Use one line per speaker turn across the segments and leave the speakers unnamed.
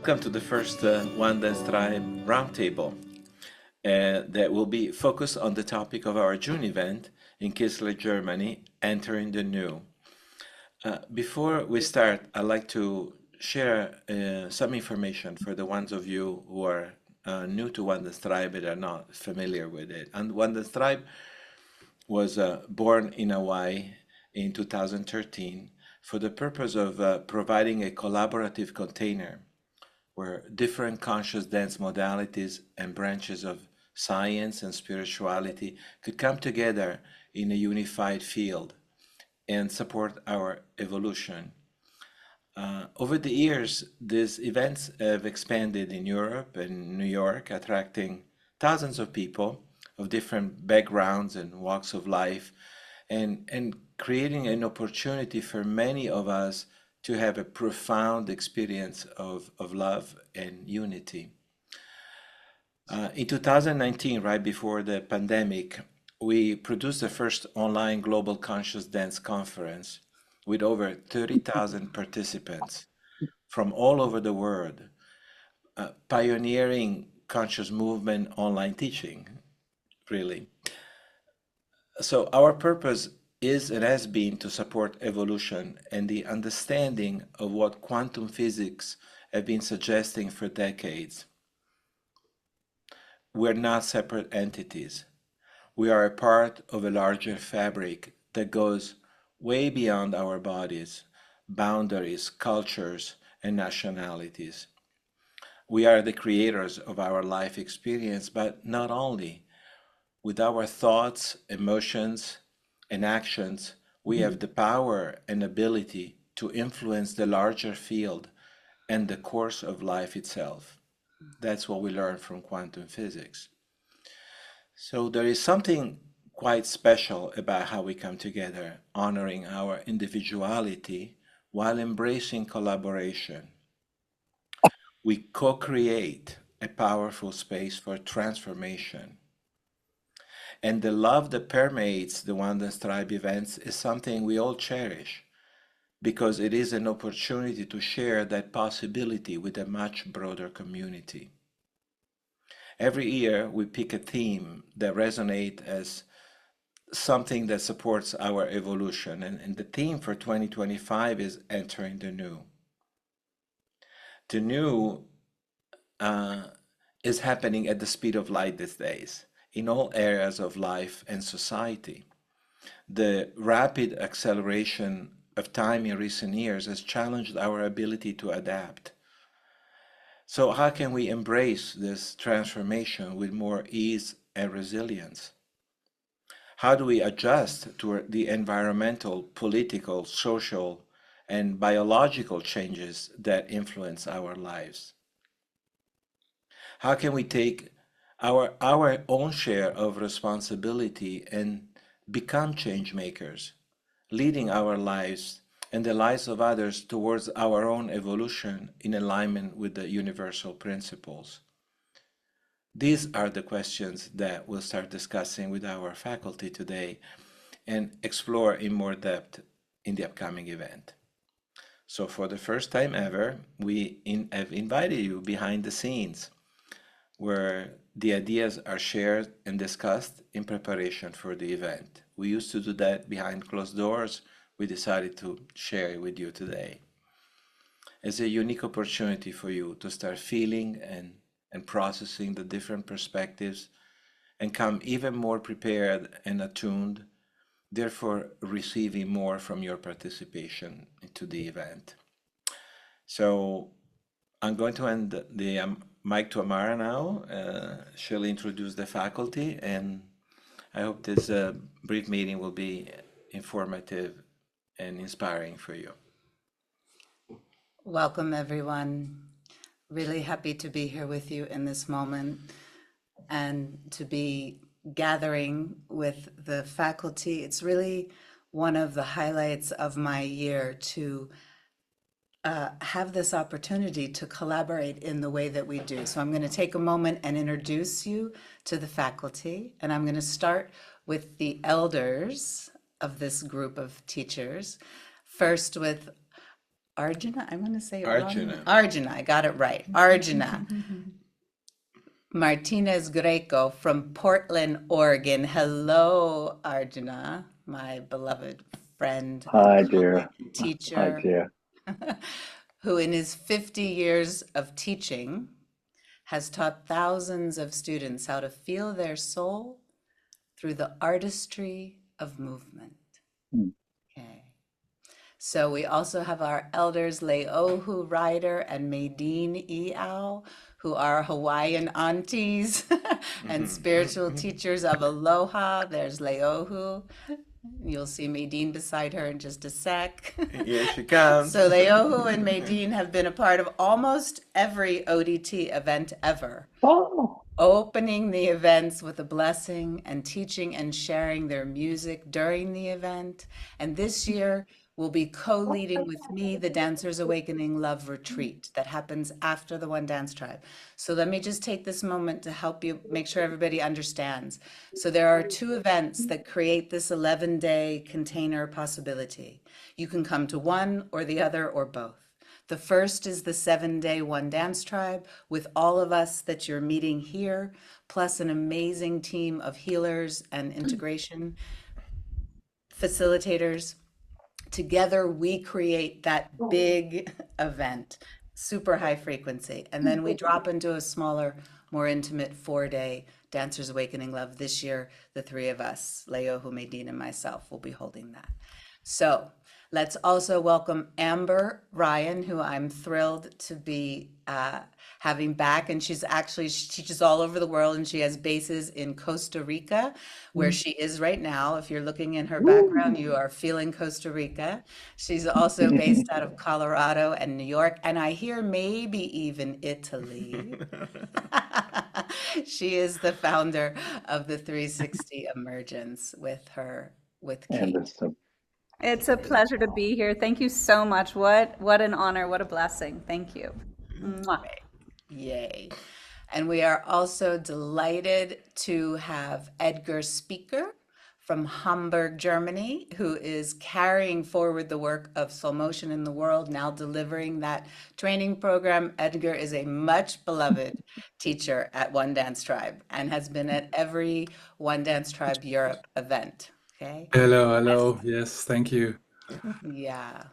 Welcome to the first OneDanceTribe Roundtable that will be focused on the topic of our June event in Kisslegg, Germany, Entering the New. Before we start, I'd like to share some information for the ones of you who are new to OneDanceTribe and are not familiar with it. And OneDanceTribe was born in Hawaii in 2013 for the purpose of providing a collaborative container where different conscious dance modalities and branches of science and spirituality could come together in a unified field and support our evolution. Over the years, these events have expanded in Europe and New York, attracting thousands of people of different backgrounds and walks of life, and creating an opportunity for many of us to have a profound experience of love and unity. In 2019, right before the pandemic, we produced the first online global conscious dance conference with over 30,000 participants from all over the world, pioneering conscious movement online teaching, really. So our purpose is and has been to support evolution and the understanding of what quantum physics have been suggesting for decades. We're not separate entities. We are a part of a larger fabric that goes way beyond our bodies, boundaries, cultures, and nationalities. We are the creators of our life experience, but not only. With our thoughts, emotions, and actions, we have the power and ability to influence the larger field and the course of life itself. That's what we learn from quantum physics. So there is something quite special about how we come together, honoring our individuality while embracing collaboration. We co-create a powerful space for transformation. And the love that permeates the OneDanceTribe events is something we all cherish because it is an opportunity to share that possibility with a much broader community. Every year we pick a theme that resonates as something that supports our evolution, and the theme for 2025 is Entering the New. The new is happening at the speed of light these days in all areas of life and society. The rapid acceleration of time in recent years has challenged our ability to adapt. So how can we embrace this transformation with more ease and resilience? How do we adjust to the environmental, political, social, and biological changes that influence our lives? How can we take our own share of responsibility and become change makers, leading our lives and the lives of others towards our own evolution in alignment with the universal principles? These are the questions that we'll start discussing with our faculty today and explore in more depth in the upcoming event. So for the first time ever, we have invited you behind the scenes where the ideas are shared and discussed in preparation for the event. We used to do that behind closed doors. We decided to share it with you today. It's a unique opportunity for you to start feeling and processing the different perspectives and come even more prepared and attuned, therefore receiving more from your participation into the event. So I'm going to hand the mic to Amara now. She'll introduce the faculty, and I hope this brief meeting will be informative and inspiring for you.
Welcome, everyone. Really happy to be here with you in this moment and to be gathering with the faculty. It's really one of the highlights of my year to have this opportunity to collaborate in the way that we do. So I'm going to take a moment and introduce you to the faculty, and I'm going to start with the elders of this group of teachers. First with Arjuna, I'm going to say it wrong.
Arjuna.
Arjuna, I got it right. Arjuna Martinez Grieco from Portland, Oregon. Hello, Arjuna, my beloved friend,
Hi,
colleague,
dear. Hi,
teacher,
dear.
who in his 50 years of teaching has taught thousands of students how to feel their soul through the artistry of movement.
Hmm.
Okay. So we also have our elders, Lei'Ohu Ryder and Maydeen Iao, who are Hawaiian aunties and spiritual teachers of aloha. There's Lei'Ohu. You'll see Maydeen beside her in just a sec.
Here she comes.
So Lei'Ohu and Maydeen have been a part of almost every ODT event ever,
Oh,
opening the events with a blessing and teaching and sharing their music during the event. And this year will be co-leading with me the Dancers Awakening Love Retreat that happens after the One Dance Tribe. So let me just take this moment to help you make sure everybody understands. So there are two events that create this 11-day container possibility. You can come to one or the other or both. The first is the 7-day One Dance Tribe with all of us that you're meeting here, plus an amazing team of healers and integration facilitators. Together, we create that big event, super high frequency. And then we drop into a smaller, more intimate 4-day Dancers Awakening Love. This year, the three of us, Lei'Ohu, Maydeen, and myself, will be holding that. So let's also welcome Amber Ryan, who I'm thrilled to be having back. And she teaches all over the world, and she has bases in Costa Rica, where she is right now. If you're looking in her background, you are feeling Costa Rica. She's also based out of Colorado and New York, and I hear maybe even Italy. She is the founder of the 360 Emergence with
and
Kate.
It's a pleasure to be here. Thank you so much. What an honor. What a blessing. Thank you. Mwah.
Yay. And we are also delighted to have Edgar Spieker from Hamburg, Germany, who is carrying forward the work of Soul Motion in the world, now delivering that training program. Edgar is a much beloved teacher at One Dance Tribe and has been at every One Dance Tribe Europe event. Okay.
Hello. Yes, thank you.
Yeah.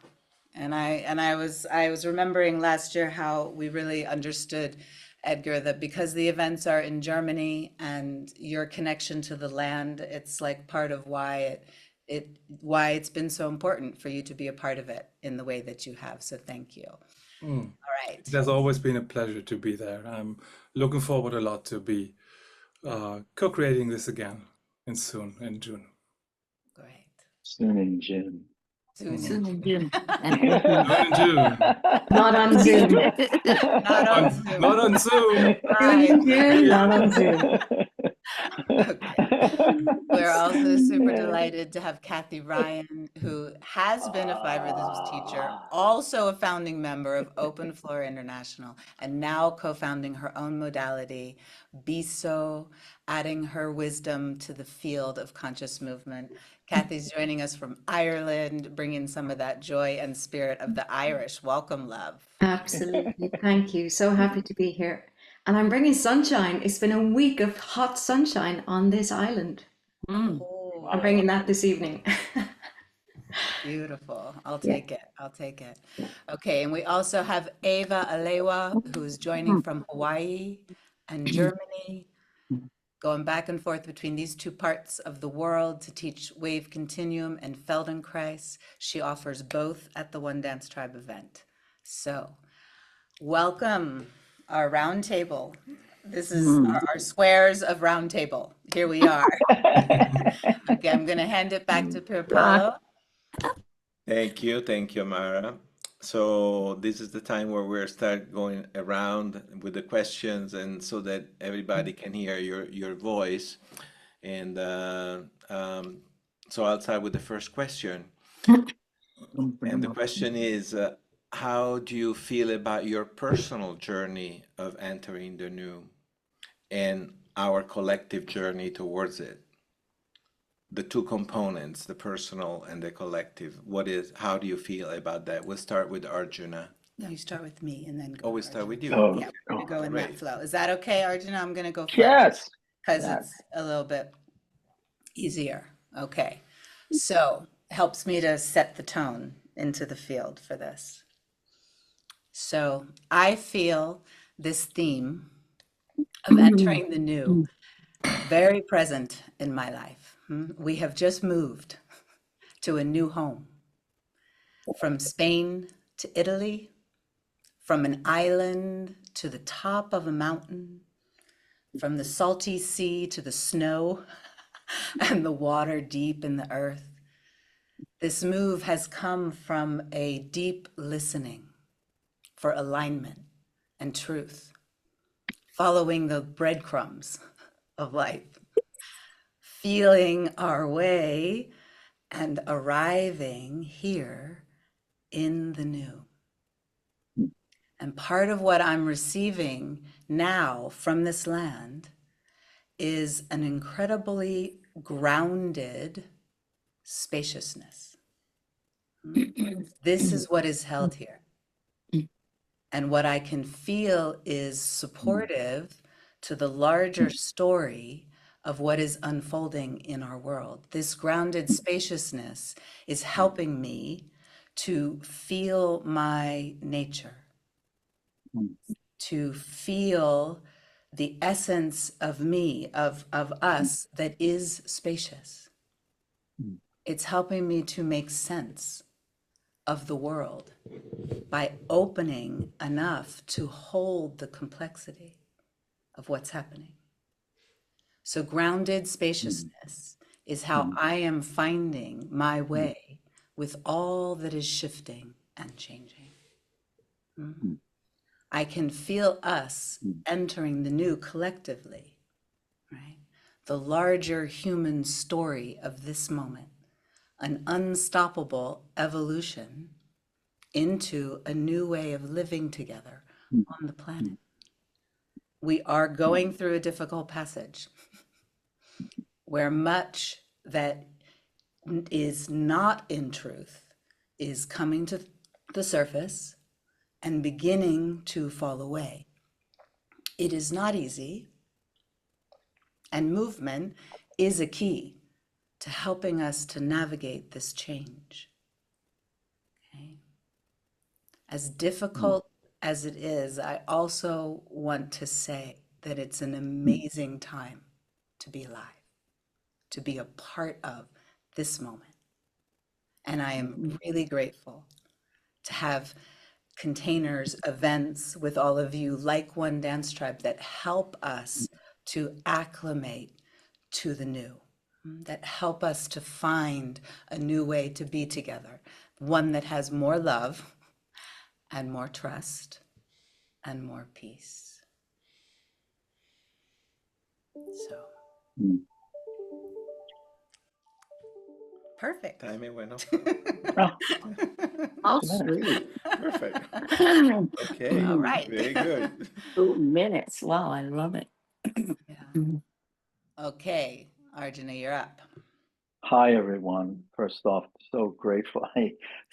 And I was remembering last year how we really understood, Edgar, that because the events are in Germany and your connection to the land, it's like part of why it's been so important for you to be a part of it in the way that you have. So thank you. All right.
It has always been a pleasure to be there. I'm looking forward a lot to be co-creating this again soon in June.
Great.
Soon in June.
Soon in June.
Soon in June.
Not on Zoom.
Not on Zoom.
Not on Zoom.
Soon in June, not on Zoom.
Okay. We're also super delighted to have Cathy Ryan, who has been a Five Rhythms teacher, also a founding member of Open Floor International, and now co-founding her own modality, BISO, adding her wisdom to the field of conscious movement. Cathy's joining us from Ireland, bringing some of that joy and spirit of the Irish. Welcome, love.
Absolutely. Thank you. So happy to be here. And I'm bringing sunshine. It's been a week of hot sunshine on this island.
Oh,
I'm bringing that this evening.
beautiful. I'll take it. I'll take it. Okay, and we also have Eva Alewa, who's joining from Hawaii and Germany, going back and forth between these two parts of the world to teach Wave Continuum and Feldenkrais. She offers both at the One Dance Tribe event. So, welcome our roundtable. This is our squares of roundtable. Here we are. Okay, I'm going to hand it back to Pierpaolo.
Thank you, Amara. So this is the time where we'll start going around with the questions, and so that everybody can hear your voice. And so I'll start with the first question. And the question is, how do you feel about your personal journey of entering the new and our collective journey towards it? the two components, the personal and the collective. How do you feel about that? We'll start with Arjuna.
No, you start with me and then go.
Oh, we
to
start with
Arjuna.
you.
Oh,
Yeah, we're gonna go in
Great.
that flow. Is that okay, Arjuna? I'm gonna go first.
yes.
Because
Yes.
it's a little bit easier. Okay. So helps me to set the tone into the field for this. So I feel this theme of entering the new very present in my life. We have just moved to a new home, from Spain to Italy, from an island to the top of a mountain, from the salty sea to the snow and the water deep in the earth. This move has come from a deep listening for alignment and truth, following the breadcrumbs of life, feeling our way and arriving here in the new. And part of what I'm receiving now from this land is an incredibly grounded spaciousness. This is what is held here. And what I can feel is supportive to the larger story of what is unfolding in our world. This grounded spaciousness is helping me to feel my nature, to feel the essence of me, of us that is spacious. It's helping me to make sense of the world by opening enough to hold the complexity of what's happening. So grounded spaciousness is how I am finding my way with all that is shifting and changing. I can feel us entering the new collectively, right? The larger human story of this moment, an unstoppable evolution into a new way of living together on the planet. We are going through a difficult passage where much that is not in truth is coming to the surface and beginning to fall away. It is not easy, and movement is a key to helping us to navigate this change. Okay. As difficult as it is, I also want to say that it's an amazing time to be alive, to be a part of this moment. And I am really grateful to have containers, events with all of you like OneDanceTribe that help us to acclimate to the new, that help us to find a new way to be together, one that has more love and more trust and more peace. So, perfect.
Timing went off.
How sweet.
Perfect. Okay.
All right.
Very good.
2 minutes. Wow, I love it.
Yeah. Okay, Arjuna, you're up.
Hi, everyone. First off, so grateful.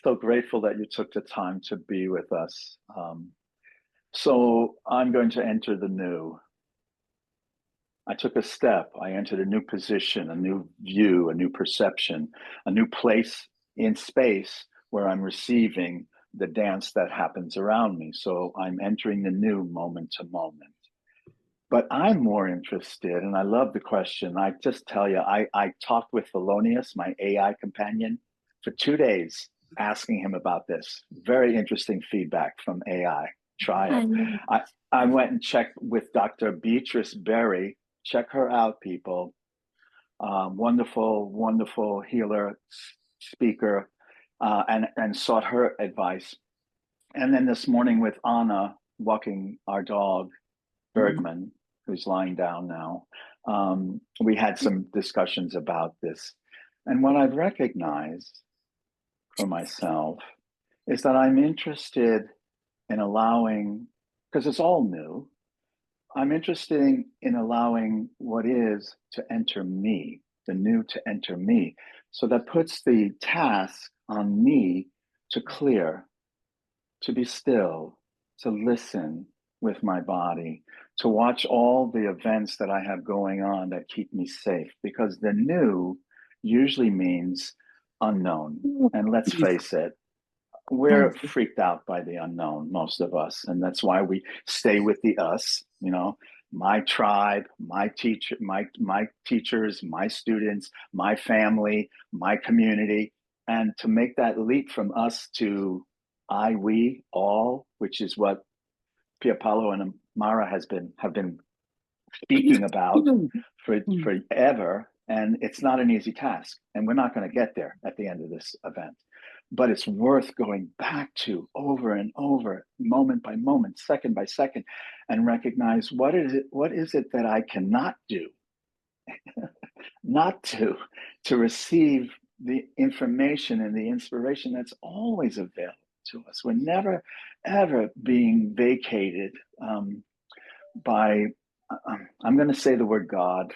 So grateful that you took the time to be with us. So I'm going to enter the new. I took a step. I entered a new position, a new view, a new perception, a new place in space where I'm receiving the dance that happens around me. So I'm entering the new moment to moment. But I'm more interested, and I love the question. I just tell you, I talked with Thelonious, my AI companion, for 2 days, asking him about this. Very interesting feedback from AI. Try it. I went and checked with Dr. Beatrice Berry. Check her out, people. Wonderful, wonderful healer, speaker, and sought her advice. And then this morning with Anna, walking our dog, Bergman, who's lying down now, we had some discussions about this. And what I've recognized for myself is that I'm interested in allowing, because it's all new, I'm interested in allowing what is to enter me. the new to enter me. So that puts the task on me to clear, to be still, to listen with my body, to watch all the events that I have going on that keep me safe, because the new usually means unknown. And let's face it, we're freaked out by the unknown, most of us. And that's why we stay with the us, you know, my tribe, my teachers, my students, my family, my community. And to make that leap from us to I, we, all, which is what Pierpaolo and Amara have been speaking about forever. And it's not an easy task. And we're not going to get there at the end of this event. But it's worth going back to over and over, moment by moment, second by second, and recognize what is it that I cannot do, not to receive the information and the inspiration that's always available to us. We're never, ever being vacated by, I'm going to say the word God.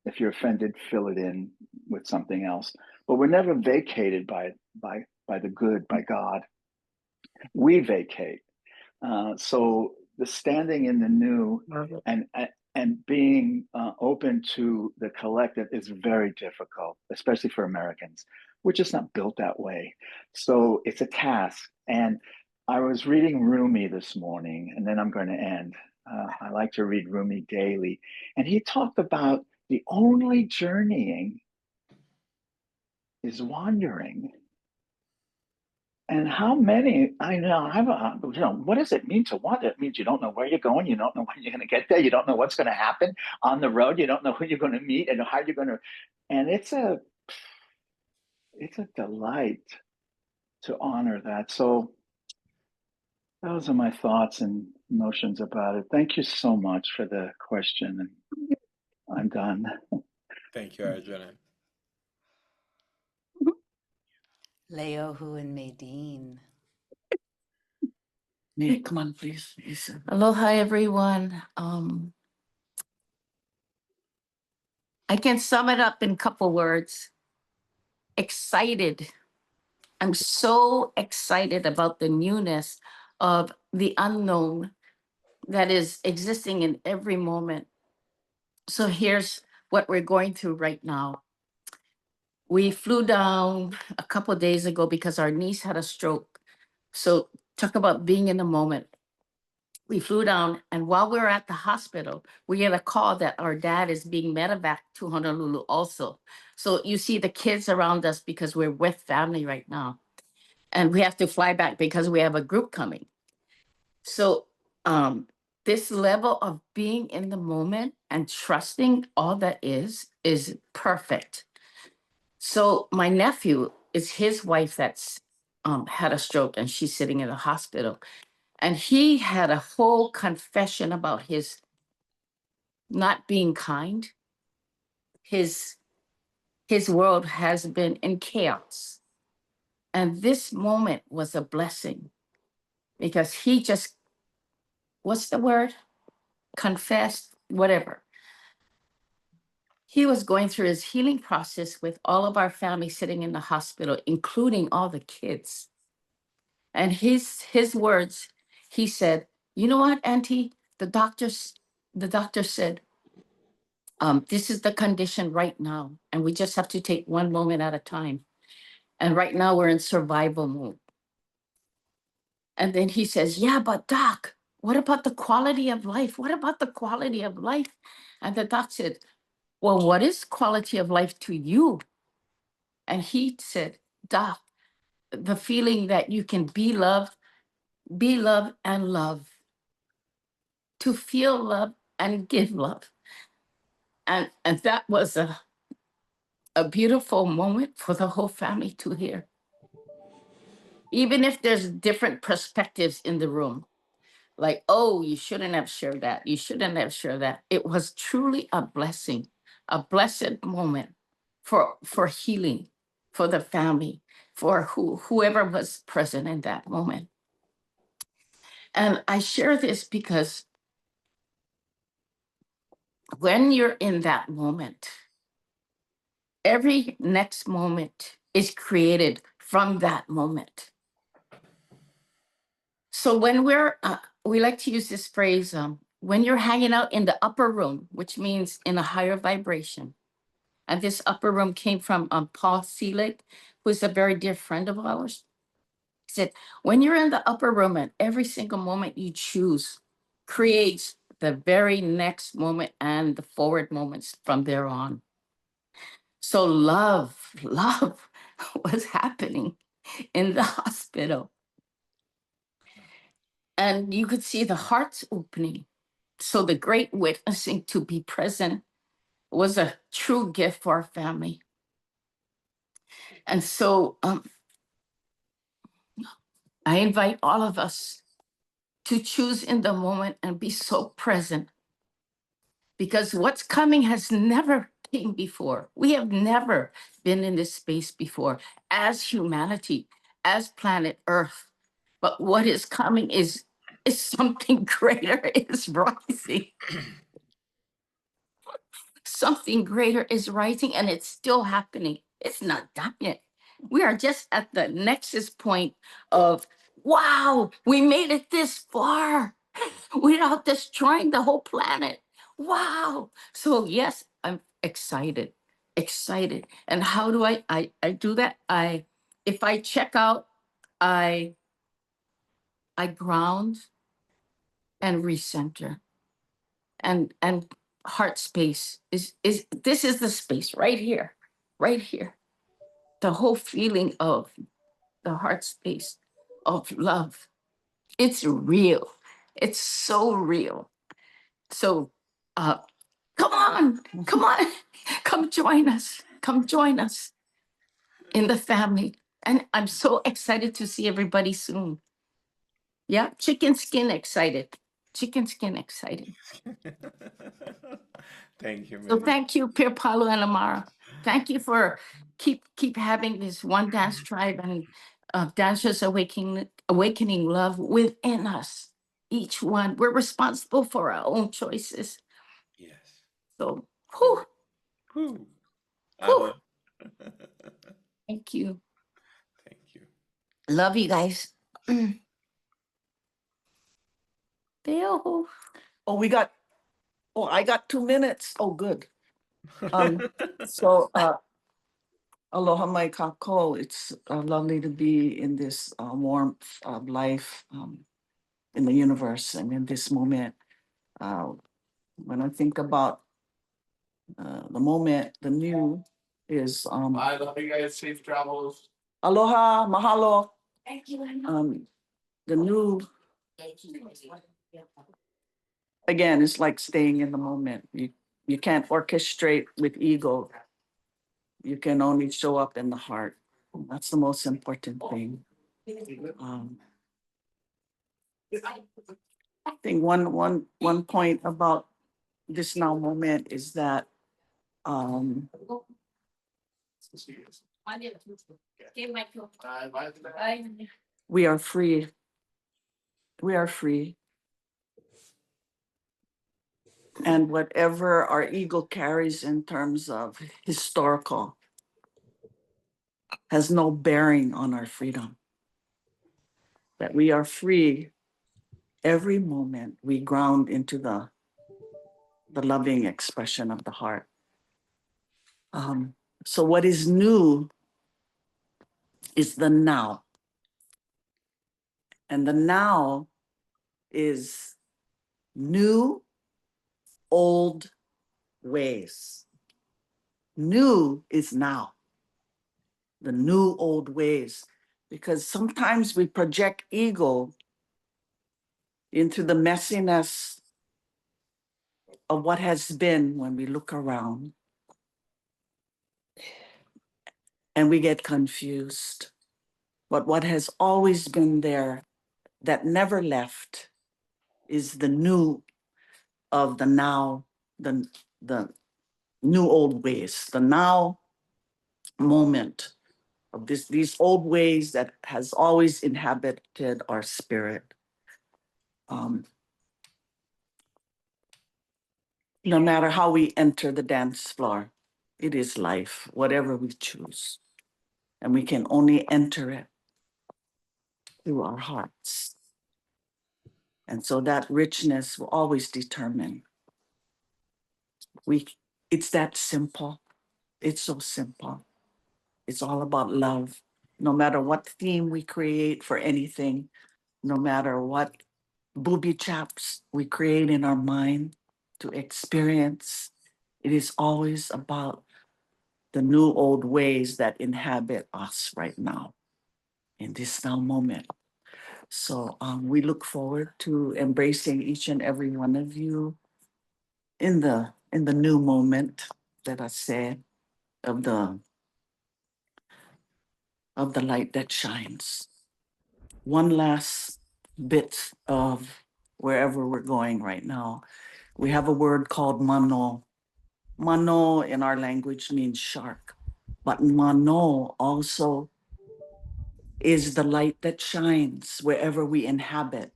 If you're offended, fill it in with something else. But we're never vacated by the good, by God. We vacate. So the standing in the new and being open to the collective is very difficult, especially for Americans. We're just not built that way. So it's a task. And I was reading Rumi this morning, and then I'm going to end. I like to read Rumi daily. And he talked about the only journeying is wandering. And how many, I know, what does it mean to wander? It means you don't know where you're going. You don't know when you're going to get there. You don't know what's going to happen on the road. You don't know who you're going to meet and how you're going to, and it's a delight to honor that. So those are my thoughts and emotions about it. Thank you so much for the question. And I'm done.
Thank you, Arjuna.
Lei'Ohu and Maydeen.
Yeah, come on, please. Aloha, everyone. I can sum it up in a couple words. Excited. I'm so excited about the newness of the unknown that is existing in every moment. So here's what we're going through right now. We flew down a couple of days ago because our niece had a stroke. So talk about being in the moment. We flew down, and while we were at the hospital, we get a call that our dad is being medevac to Honolulu also. So you see the kids around us because we're with family right now. And we have to fly back because we have a group coming. So this level of being in the moment and trusting all that is perfect. So my nephew is his wife that's had a stroke, and she's sitting in the hospital. And he had a whole confession about his not being kind. His world has been in chaos. And this moment was a blessing because he just, what's the word? Confessed, whatever. He was going through his healing process with all of our family sitting in the hospital, including all the kids. And his words, he said, you know what, Auntie? The doctor said, this is the condition right now, and we just have to take one moment at a time. And right now we're in survival mode. And then he says, yeah, but doc, what about the quality of life? What about the quality of life? And the doc said, well, what is quality of life to you? And he said, doc, the feeling that you can be loved and love, to feel love and give love. And that was a beautiful moment for the whole family to hear. Even if there's different perspectives in the room, like, oh, you shouldn't have shared that. You shouldn't have shared that. It was truly a blessing, a blessed moment for healing, for the family, for whoever was present in that moment. And I share this because when you're in that moment, Every next moment is created from that moment. So when we like to use this phrase, when you're hanging out in the upper room, which means in a higher vibration, and this upper room came from Paul Selig, who's a very dear friend of ours. He said, when you're in the upper room and every single moment you choose creates the very next moment and the forward moments from there on. So love was happening in the hospital. And you could see the hearts opening. So the great witnessing to be present was a true gift for our family. And so I invite all of us to choose in the moment and be so present, because what's coming has never came before. We have never been in this space before as humanity, as planet Earth. But what is coming is something greater is rising. Something greater is rising, and it's still happening. It's not done yet. We are just at the nexus point of, wow, we made it this far without destroying the whole planet. Wow. So yes, I'm excited. And how do I do that? If I check out, I ground and recenter. And heart space is this is the space right here. The whole feeling of the heart space of love. It's real. It's so real. So come on, come join us. Come join us in the family. And I'm so excited to see everybody soon. Yeah, chicken skin excited.
Thank you,
So
Maydeen.
thank you, Pierpaolo and Amara. Thank you for keep having this One Dance Tribe and dancers awakening love within us. Each one, we're responsible for our own choices.
Yes.
So, whew,
Whew.
whew. Thank you.
Thank you.
Love you guys. Lei'Ohu.
I got 2 minutes. Oh, good. So, aloha mai kako. It's lovely to be in this warmth of life in the universe and in this moment. When I think about the moment, the new is
I love you guys. Safe travels.
aloha, mahalo.
Thank you.
The new, again, is like staying in the moment. You can't orchestrate with ego. You can only show up in the heart. That's the most important thing. I think one point about this now moment is that we are free. We are free. And whatever our ego carries in terms of historical has no bearing on our freedom. That we are free every moment we ground into the loving expression of the heart. So what is new is the now. And the now is new, old ways. New is now. The new old ways. Because sometimes we project ego into the messiness of what has been when we look around. And we get confused. But what has always been there that never left is the new of the now, the new old ways, the now moment of these old ways that has always inhabited our spirit. No matter how we enter the dance floor, It is life, whatever we choose. And we can only enter it through our hearts. And so that richness will always determine. It's that simple. It's so simple. It's all about love. No matter what theme we create for anything, no matter what booby traps we create in our mind to experience, it is always about the new old ways that inhabit us right now, in this now moment. So we look forward to embracing each and every one of you in the new moment that I said of the light that shines. One last bit of wherever we're going right now. We have a word called mano. Mano in our language means shark, but mano also is the light that shines wherever we inhabit,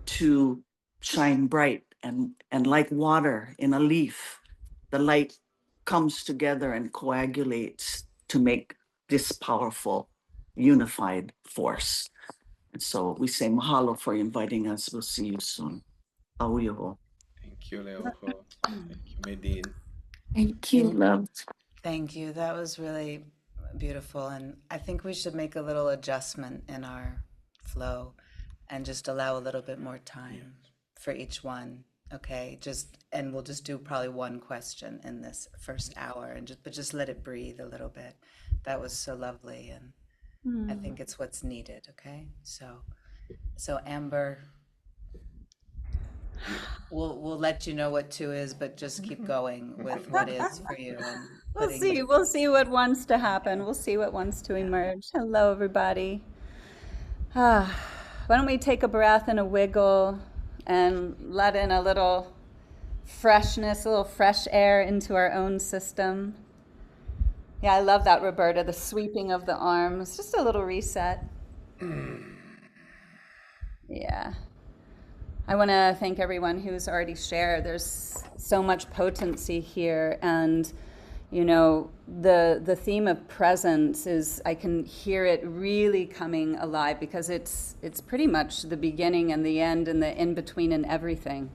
to shine bright, and like water in a leaf, the light comes together and coagulates to make this powerful unified force. And so we say mahalo for inviting us. We'll see you soon. Auiho.
Thank you, Lei'Ohu. Thank you, Maydeen.
Thank you, love.
Thank you. That was really beautiful. And I think we should make a little adjustment in our flow and just allow a little bit more time for each one. Okay. And we'll just do probably one question in this first hour, and just let it breathe a little bit. That was so lovely. And I think it's what's needed. Okay. So Amber, we'll let you know what 2 is, but just keep going with what is for you. And
We'll see what wants to happen. We'll see what wants to emerge. Hello, everybody. Why don't we take a breath and a wiggle and let in a little freshness, a little fresh air into our own system. Yeah, I love that, Roberta, the sweeping of the arms. Just a little reset. Yeah. I want to thank everyone who's already shared. There's so much potency here, and you know, the theme of presence is, I can hear it really coming alive, because it's pretty much the beginning and the end and the in between and everything.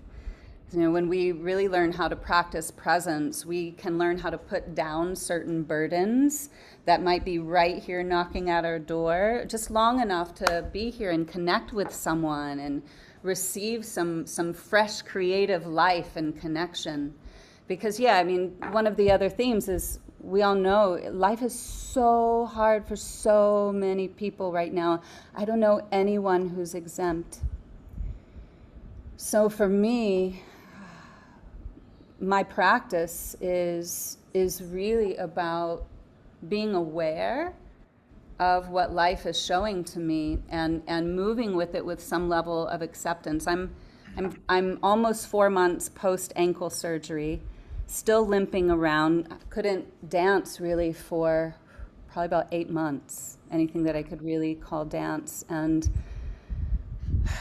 You know, when we really learn how to practice presence, we can learn how to put down certain burdens that might be right here knocking at our door, just long enough to be here and connect with someone and receive some fresh creative life and connection. Because yeah, I mean, one of the other themes is, we all know life is so hard for so many people right now. I don't know anyone who's exempt. So for me, my practice is really about being aware of what life is showing to me, and moving with it with some level of acceptance. I'm almost 4 months post ankle surgery, still limping around. Couldn't dance really for probably about 8 months, anything that I could really call dance. And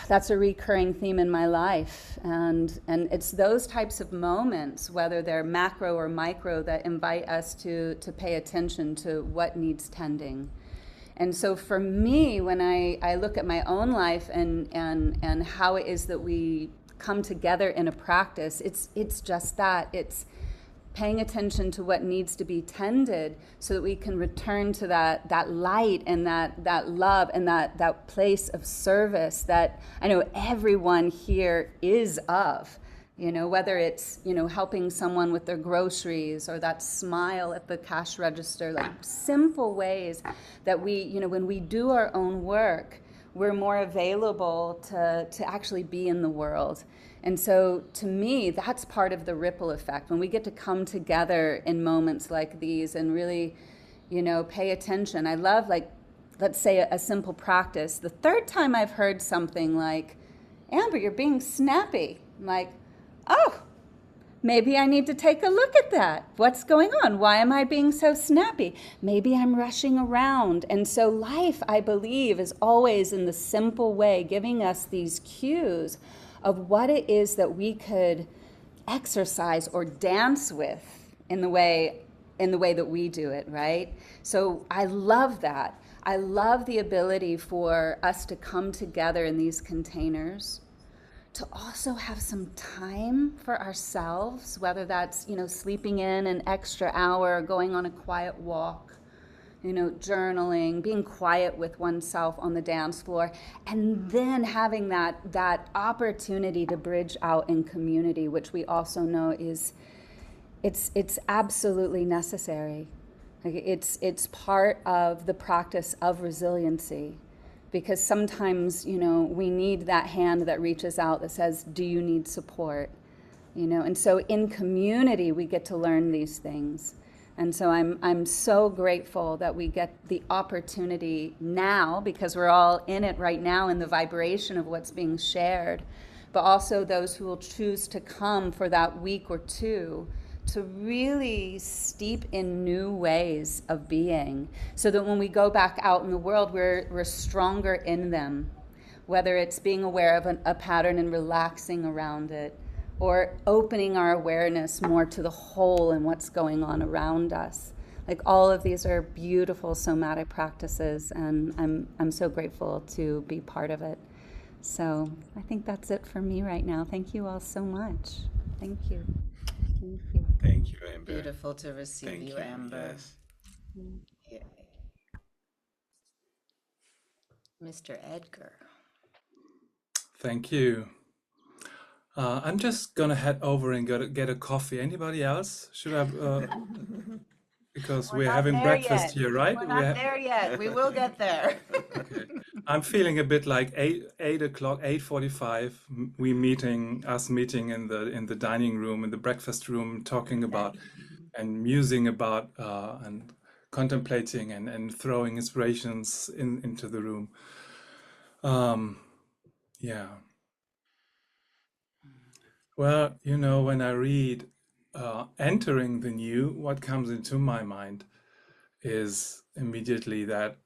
that's a recurring theme in my life. And it's those types of moments, whether they're macro or micro, that invite us to pay attention to what needs tending. And so for me, when I look at my own life and how it is that we come together in a practice, it's just that. It's paying attention to what needs to be tended so that we can return to that light and that love and that place of service that I know everyone here is of. You know, whether it's, you know, helping someone with their groceries, or that smile at the cash register, like simple ways that we, you know, when we do our own work, we're more available to actually be in the world. And so to me, that's part of the ripple effect. When we get to come together in moments like these and really, you know, pay attention. I love, like, let's say a simple practice. The third time I've heard something like, Amber, you're being snappy. I'm like, oh, maybe I need to take a look at that. What's going on? Why am I being so snappy? Maybe I'm rushing around. And so life, I believe, is always in the simple way giving us these cues of what it is that we could exercise or dance with in the way that we do it, right? So I love that. I love the ability for us to come together in these containers, to also have some time for ourselves, whether that's, sleeping in an extra hour, going on a quiet walk, journaling, being quiet with oneself on the dance floor, and then having that opportunity to bridge out in community, which we also know is it's absolutely necessary. Like it's part of the practice of resiliency, because sometimes we need that hand that reaches out that says, do you need support? And so in community we get to learn these things. And so I'm so grateful that we get the opportunity now, because we're all in it right now in the vibration of what's being shared, but also those who will choose to come for that week or two to really steep in new ways of being, so that when we go back out in the world, we're stronger in them, whether it's being aware of a pattern and relaxing around it, or opening our awareness more to the whole and what's going on around us. Like, all of these are beautiful somatic practices, and I'm so grateful to be part of it. So I think that's it for me right now. Thank you all so much. Thank you. Thank you.
Thank you, Amber.
Beautiful to receive
Thank
you, Amber.
Yes.
Yeah. Mr. Edgar.
Thank you. I'm just gonna head over and get a coffee. Anybody else? Should I? Because we're having breakfast here, right?
We're not there yet. We will get there.
Okay. I'm feeling a bit like 8:00, 8:45. Us meeting in the dining room, in the breakfast room, talking about and musing about and contemplating and throwing inspirations into the room. Yeah. Well, when I read entering the new, what comes into my mind is immediately that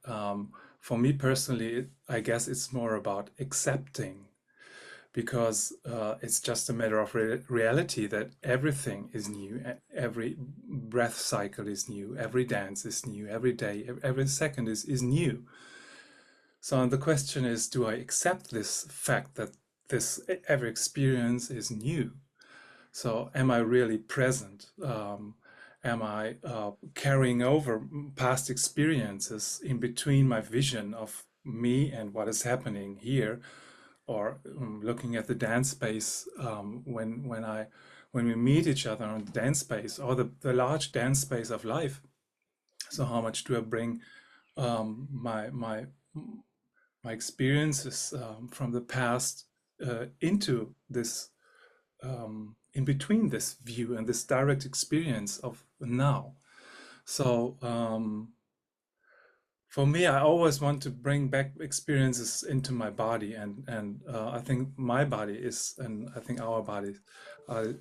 for me personally, I guess it's more about accepting, because it's just a matter of reality that everything is new. Every breath cycle is new. Every dance is new. Every day, every second is new. So the question is, do I accept this fact that every experience is new? So am I really present? Am I carrying over past experiences in between my vision of me and what is happening here, or looking at the dance space when we meet each other on the dance space, or the large dance space of life? So how much do I bring my experiences from the past into this, in between this view and this direct experience of now? So for me, I always want to bring back experiences into my body, and I think my body is, and I think our bodies are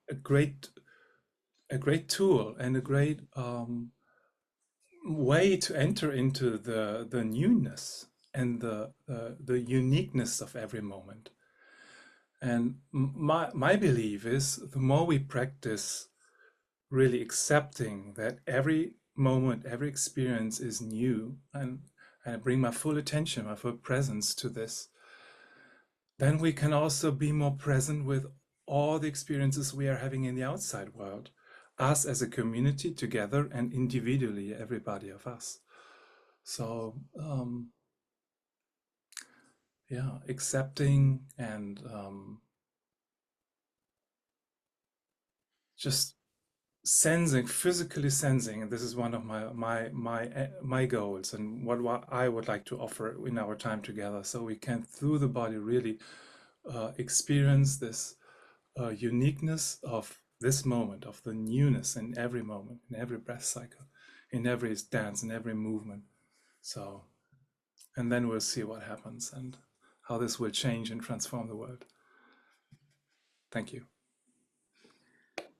a great tool and a great way to enter into the newness and the uniqueness of every moment. And my belief is, the more we practice really accepting that every moment, every experience is new, and I bring my full attention, my full presence to this, then we can also be more present with all the experiences we are having in the outside world, us as a community together, and individually, everybody of us. So yeah, accepting and just sensing, physically sensing, and this is one of my goals, and what I would like to offer in our time together, so we can, through the body, really experience this uniqueness of this moment, of the newness in every moment, in every breath cycle, in every dance, in every movement. So, and then we'll see what happens and how this will change and transform the world. Thank you.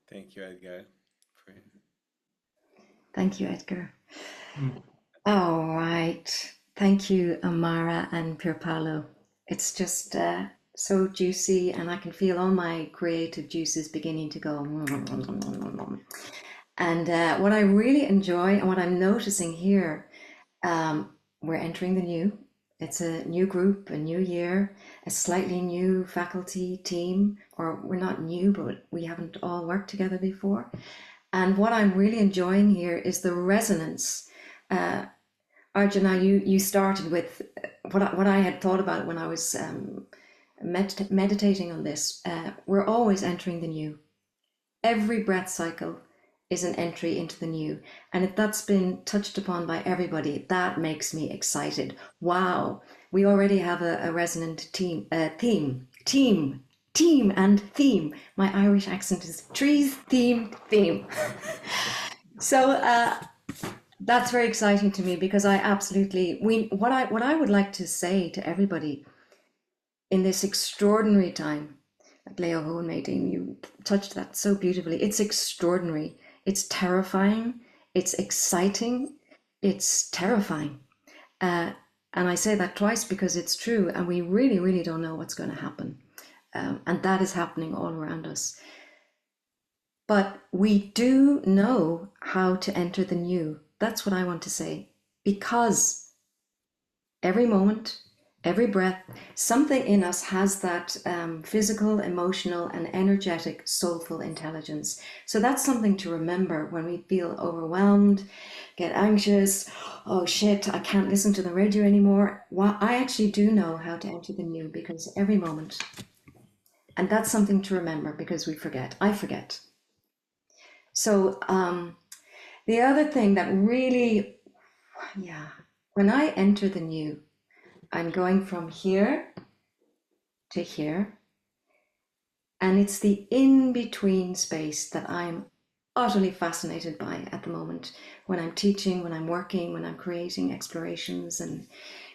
Thank you, Edgar.
Thank you, Edgar. All right. Thank you, Amara and Pierpaolo. It's just so juicy, and I can feel all my creative juices beginning to go. And what I really enjoy and what I'm noticing here, we're entering the new. It's a new group, a new year, a slightly new faculty team, or we're not new, but we haven't all worked together before. And what I'm really enjoying here is the resonance. Arjuna, you started with what I had thought about when I was meditating on this. We're always entering the new. Every breath cycle is an entry into the new. And if that's been touched upon by everybody, that makes me excited. Wow, we already have a resonant theme. My Irish accent is trees, theme. So that's very exciting to me, because I absolutely, what I would like to say to everybody in this extraordinary time, Lei'Ohu and Maydeen, you touched that so beautifully. It's extraordinary. It's terrifying. It's exciting. It's terrifying. And I say that twice because it's true. And we really, really don't know what's going to happen. And that is happening all around us. But we do know how to enter the new. That's what I want to say. Because every moment, every breath, something in us has that physical, emotional, and energetic, soulful intelligence. So that's something to remember when we feel overwhelmed, get anxious. Oh shit, I can't listen to the radio anymore. Well, I actually do know how to enter the new, because every moment. And that's something to remember, because we forget. I forget. So the other thing that really, when I enter the new, I'm going from here to here, and it's the in-between space that I'm utterly fascinated by at the moment. When I'm teaching, when I'm working, when I'm creating explorations and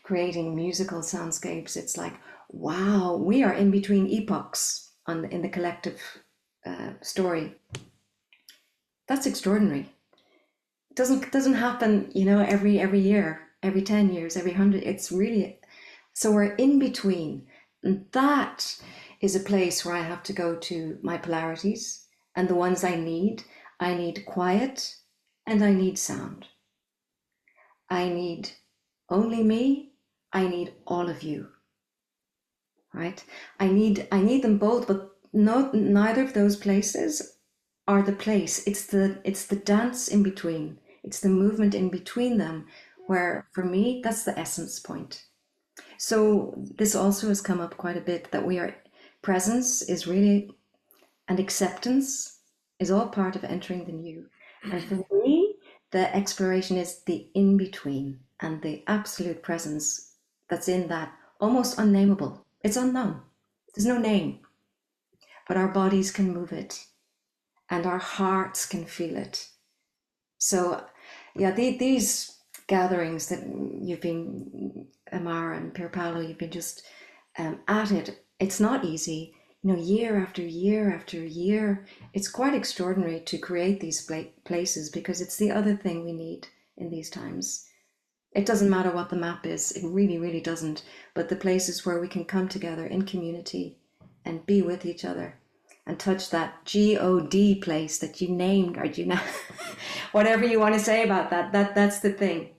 creating musical soundscapes, it's like, wow, we are in between epochs in the collective story. That's extraordinary. It doesn't happen, every year, every 10 years, every 100. It's really, so we're in between. And that is a place where I have to go to my polarities and the ones I need. I need quiet and I need sound. I need only me. I need all of you. Right? I need them both, but neither of those places are the place. It's the dance in between. It's the movement in between them, where for me, that's the essence point. So this also has come up quite a bit, that presence is really, and acceptance is all part of entering the new. And for me, the exploration is the in-between and the absolute presence that's in that, almost unnameable. It's unknown. There's no name, but our bodies can move it and our hearts can feel it. So these gatherings that you've been, Amara and Pierpaolo, you've been just at it. It's not easy, year after year after year. It's quite extraordinary to create these places, because it's the other thing we need in these times. It doesn't matter what the map is. It really, really doesn't. But the places where we can come together in community and be with each other and touch that God place that you named, Arjuna. Whatever you want to say about that's the thing.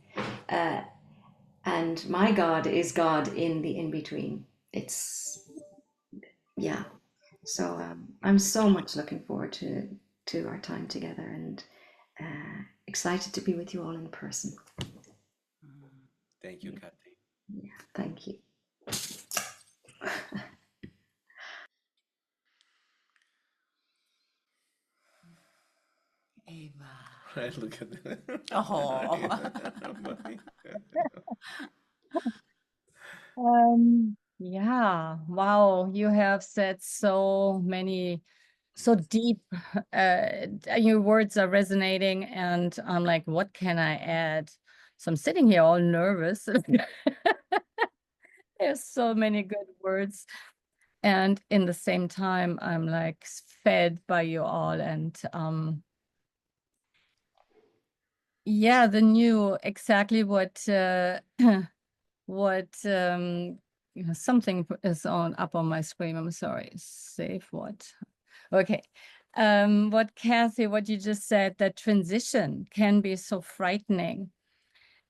And my God is God in the in-between. So I'm so much looking forward to our time together, and excited to be with you all in person.
Thank you, Cathy.
Yeah, thank you.
Eva.
Right, look at that.
Yeah, wow, you have said so deep. Your words are resonating, and I'm like, what can I add? So I'm sitting here all nervous. There's so many good words. And in the same time, I'm like fed by you all. And the new, exactly what something is up on my screen. I'm sorry. Save what? Okay. What you just said, that transition can be so frightening,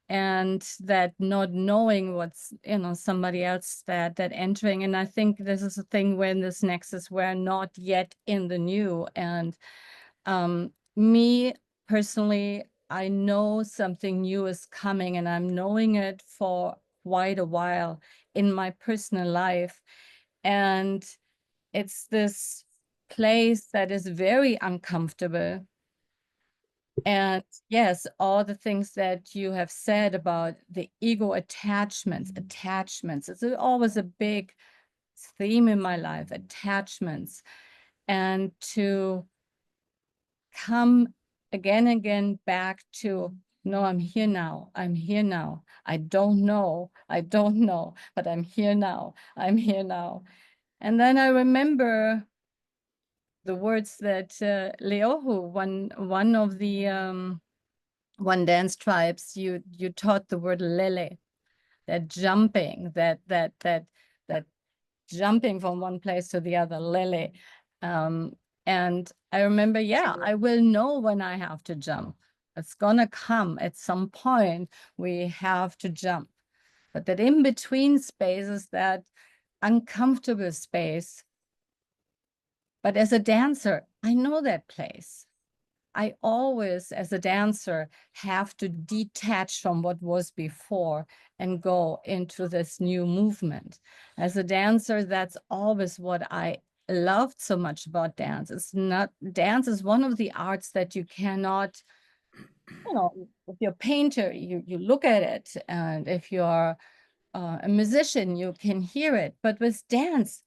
and that not knowing what's, somebody else that entering. And I think this is a thing when this nexus, we're not yet in the new. And me personally, I know something new is coming, and I'm knowing it for quite a while in my personal life. And it's this place that is very uncomfortable. And yes, all the things that you have said about the ego attachments, it's always a big theme in my life, attachments. And to come again and again back to, no, I'm here now. I'm here now. I don't know, but I'm here now. I'm here now. And then I remember the words that Lei'Ohu, one of the OneDanceTribes, you taught the word lele, that jumping, that jumping from one place to the other, lele. And I remember, I will know when I have to jump. It's gonna come at some point. We have to jump, but that in between space is that uncomfortable space. But as a dancer, I know that place. I always, as a dancer, have to detach from what was before and go into this new movement. As a dancer, that's always what I loved so much about dance. Dance is one of the arts that you cannot, if you're a painter, you look at it, and if you're a musician, you can hear it. But with dance,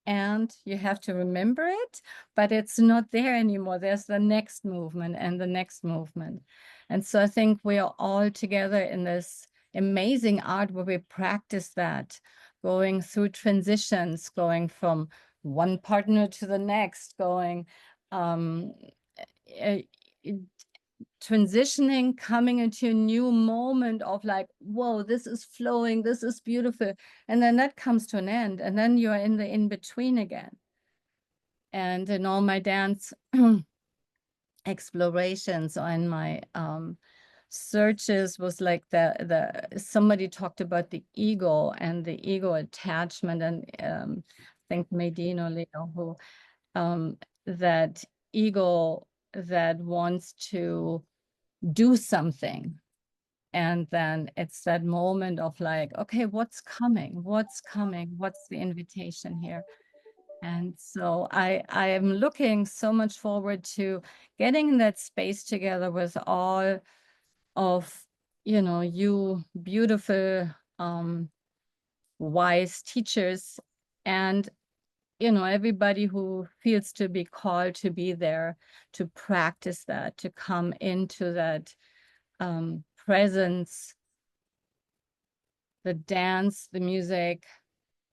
and you have to remember it, but it's not there anymore. There's the next movement and the next movement. And so I think we are all together in this amazing art where we practice that, going through transitions, going from one partner to the next, going transitioning, coming into a new moment of like, whoa, this is flowing, this is beautiful. And then that comes to an end. And then you're in the in-between again. And in all my dance explorations or in my searches was like somebody talked about the ego and the ego attachment. And I think Maydeen or Lei'Ohu, that ego that wants to do something. And then it's that moment of like, okay, what's coming? What's coming? What's the invitation here? And so I am looking so much forward to getting in that space together with all of, you beautiful, wise teachers, and everybody who feels to be called to be there, to practice that, to come into that presence, the dance, the music,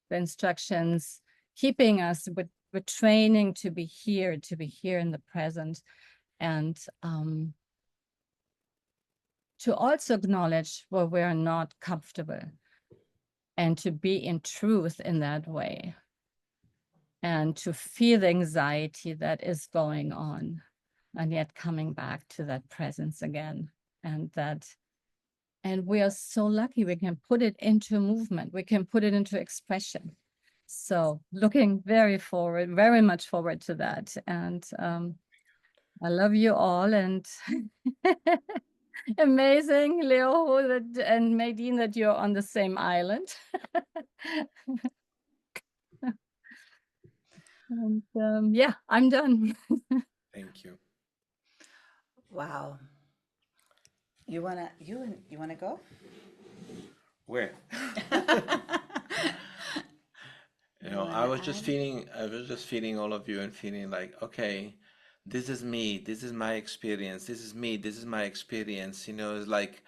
the instructions, keeping us with training to be here in the present, and to also acknowledge where we're not comfortable, and to be in truth in that way, and to feel the anxiety that is going on, and yet coming back to that presence again. And we are so lucky we can put it into movement, we can put it into expression. So looking very much forward to that. And I love you all, and amazing, Lei'Ohu and Maydeen, that you're on the same island. And I'm done.
Thank you.
Wow. You wanna go?
Where? I was just feeling all of you and feeling like, okay, this is me, this is my experience, this is me, this is my experience. It's like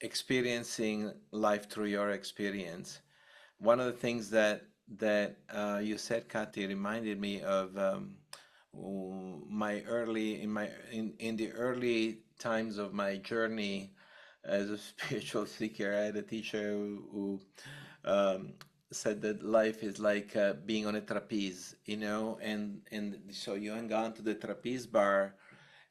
experiencing life through your experience. One of the things that you said, Cathy, reminded me of in the early times of my journey as a spiritual seeker. I had a teacher who said that life is like being on a trapeze, you know, and so you hang on to the trapeze bar,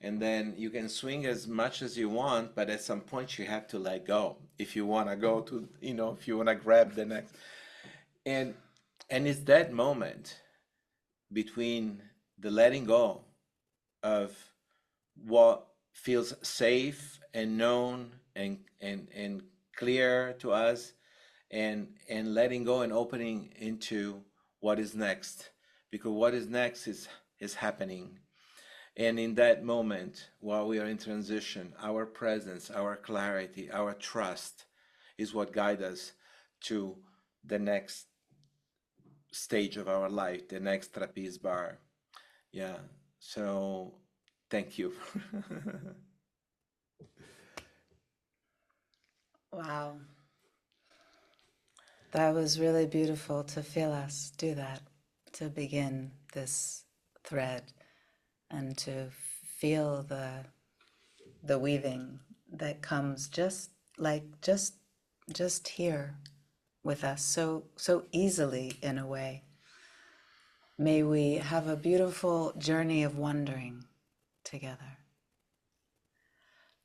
and then you can swing as much as you want, but at some point you have to let go if you want to go to, you know, if you want to grab the next. And it's that moment between the letting go of what feels safe and known and clear to us, and letting go and opening into what is next, because what is next is happening. And in that moment, while we are in transition, our presence, our clarity, our trust is what guides us to the next stage of our life, the next trapeze bar. Yeah. So thank you.
Wow. That was really beautiful to feel us do that, to begin this thread and to feel the weaving that comes just here with us so easily in a way. May we have a beautiful journey of wondering together.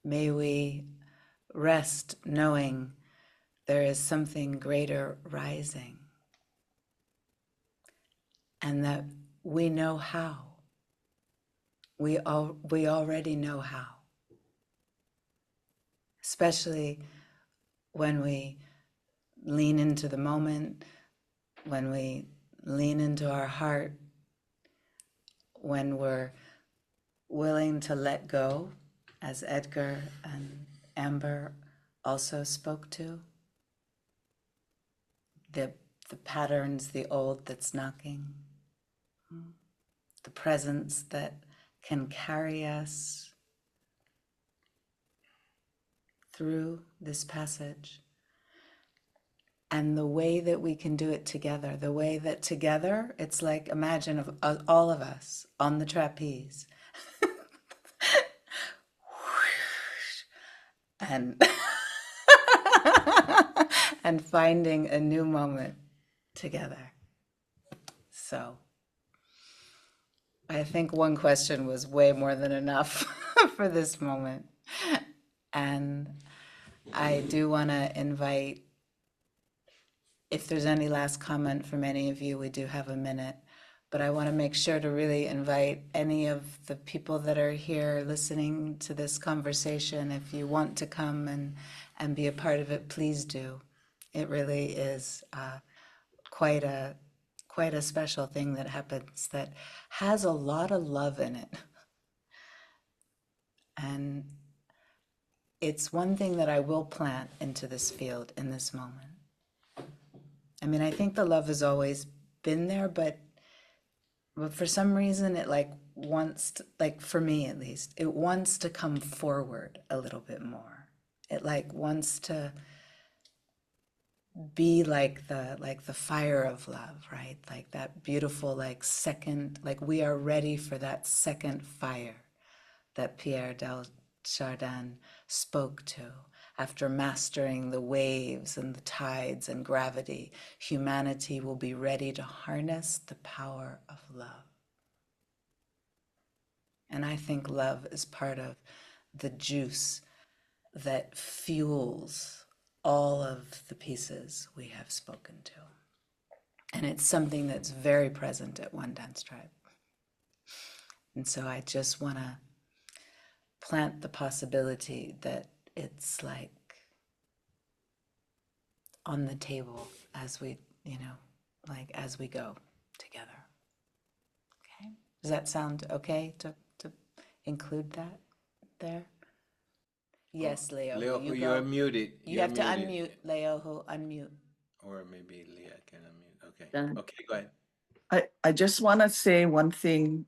May we rest knowing there is something greater rising, and that we know how. We already know how. Especially when we lean into the moment, when we lean into our heart, when we're willing to let go, as Edgar and Amber also spoke to, the patterns, the old that's knocking, the presence that can carry us through this passage, and the way that we can do it together, the way that together, it's like, imagine of all of us on the trapeze and and finding a new moment together. So I think one question was way more than enough for this moment. And I do want to invite, if there's any last comment from any of you, we do have a minute, but I want to make sure to really invite any of the people that are here listening to this conversation. If you want to come and be a part of it, please do. It really is quite a special thing that happens that has a lot of love in it. And it's one thing that I will plant into this field in this moment. I mean, I think the love has always been there, but for some reason it like wants to, like for me at least, it wants to come forward a little bit more. It like wants to be like the fire of love, right? Like that beautiful like second, like we are ready for that second fire that Pierre del Chardin spoke to. After mastering the waves and the tides and gravity, humanity will be ready to harness the power of love. And I think love is part of the juice that fuels all of the pieces we have spoken to. And it's something that's very present at OneDanceTribe. And so I just want to plant the possibility that it's like on the table as we, like as we go together. Okay? Does that sound okay to include that there? Yes, Lei'Ohu.
Lei'Ohu, you're muted.
You have to unmute, Lei'Ohu, unmute.
Or maybe Leah can unmute. Okay.
Done.
Okay, go ahead.
I just want to say one thing.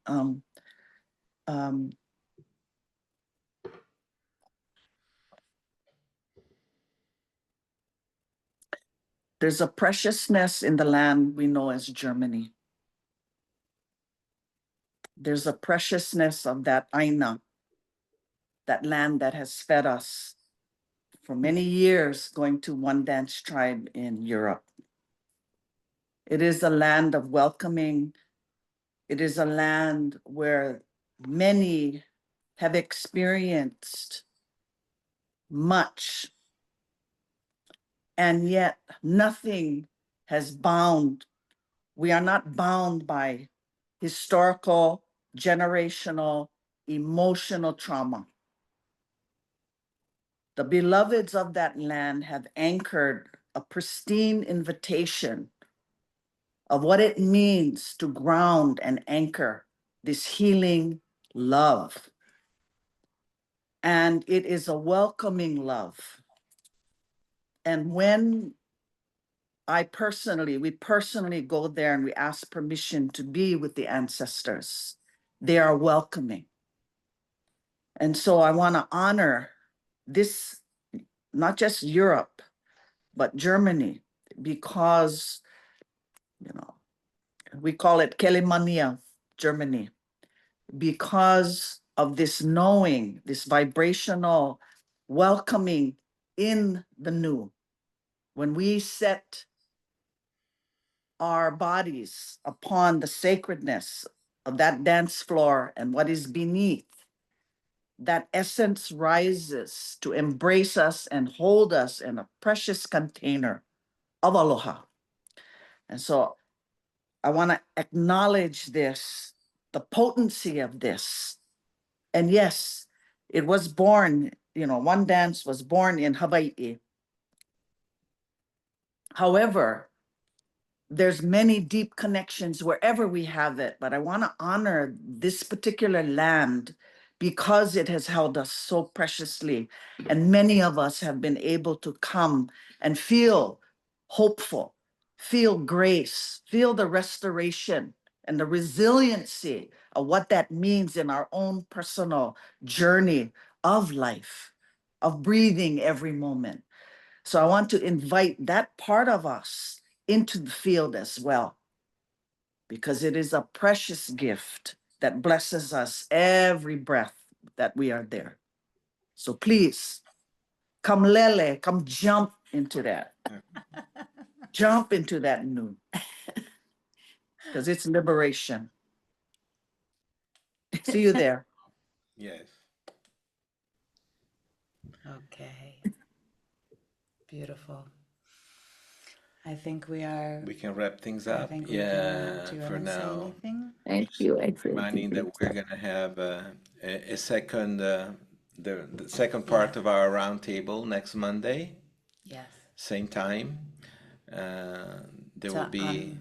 There's a preciousness in the land we know as Germany. There's a preciousness of that Aina, that land that has fed us for many years going to OneDanceTribe in Europe. It is a land of welcoming. It is a land where many have experienced much, and yet nothing has bound. We are not bound by historical, generational, emotional trauma. The beloveds of that land have anchored a pristine invitation of what it means to ground and anchor this healing love. And it is a welcoming love. And when we personally go there and we ask permission to be with the ancestors, they are welcoming. And so I want to honor this, not just Europe, but Germany, because, we call it Kelemania, Germany, because of this knowing, this vibrational welcoming in the new. When we set our bodies upon the sacredness of that dance floor and what is beneath, that essence rises to embrace us and hold us in a precious container of aloha. And so I want to acknowledge this, the potency of this. And yes, it was born, One Dance was born in Hawaii. However, there's many deep connections wherever we have it, but I want to honor this particular land because it has held us so preciously. And many of us have been able to come and feel hopeful, feel grace, feel the restoration and the resiliency of what that means in our own personal journey of life, of breathing every moment. So I want to invite that part of us into the field as well, because it is a precious gift that blesses us every breath that we are there. So please, come lele, come jump into that. Jump into that new, because it's liberation. See you there.
Yes.
Okay. Beautiful. I think we
can wrap things
I
up.
think we
Yeah,
can. Do you
for
want to say
now.
anything?
Thank you.
Reminding that we're going to have a second, the second part of our roundtable next Monday,
Yes.
same time. There
To
will be,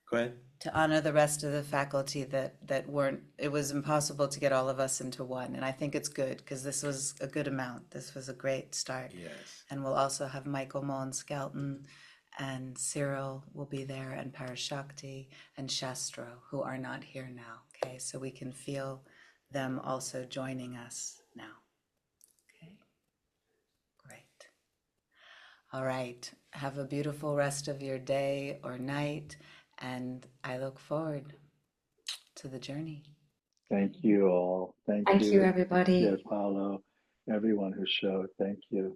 go ahead.
To honor the rest of the faculty that weren't, it was impossible to get all of us into one. And I think it's good because this was a good amount. This was a great start.
Yes.
And we'll also have Michael Moen Skelton and Cyril will be there, and Parashakti and Shastro, who are not here now. Okay, so we can feel them also joining us now. Okay, great. All right, have a beautiful rest of your day or night, and I look forward to the journey.
Thank you all. Thank
Thank you,
you,
everybody.
Pierpaolo, everyone who showed. Thank you.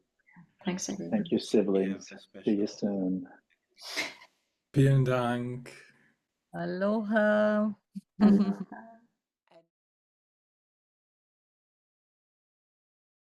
Thanks, everyone.
Thank you, siblings. See you soon.
Vielen Dank.
Aloha.
Aloha.